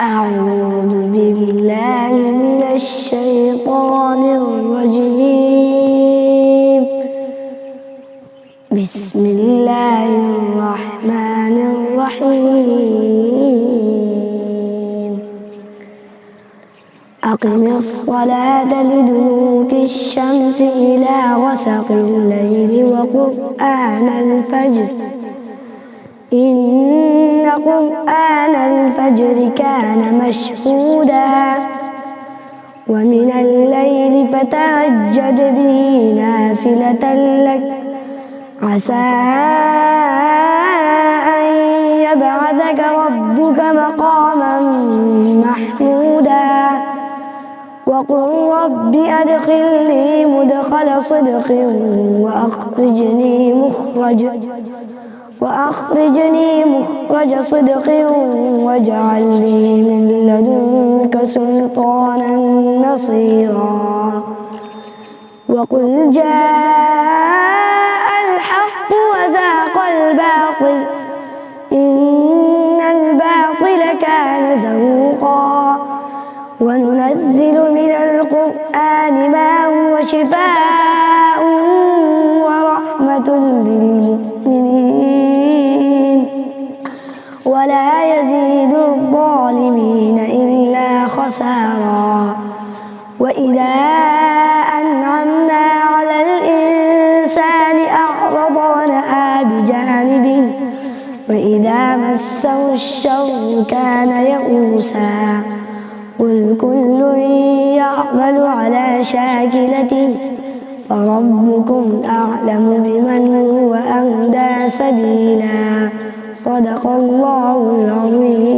أعوذ بالله من الشيطان الرجيم. بسم الله الرحمن الرحيم. أقم الصلاة لدلوك الشمس إلى غسق الليل وقرآن الفجر إن قرآن الفجر كان مشهودا ومن الليل فتهجد به نافلة لك عسى أن يبعثك ربك مقاما محمودا وقل رب أدخلني مدخل صدق وأخرجني مخرج صدق واجعل لي من لدنك سلطانا نصيرا وقل جاء الحق وزهق الباطل إن الباطل كان زهوقا وننزل من القرآن ما هو شفاء ورحمة للمؤمنين ولا يزيد الظالمين إلا خسارا. وإذا أنعمنا على الإنسان أعرض ونأى بجانبه وإذا مسه الشر كان يئوسا قل كل يعمل على شاكلته فربكم أعلم بمن هو أهدى سبيلا. صدق الله العظيم.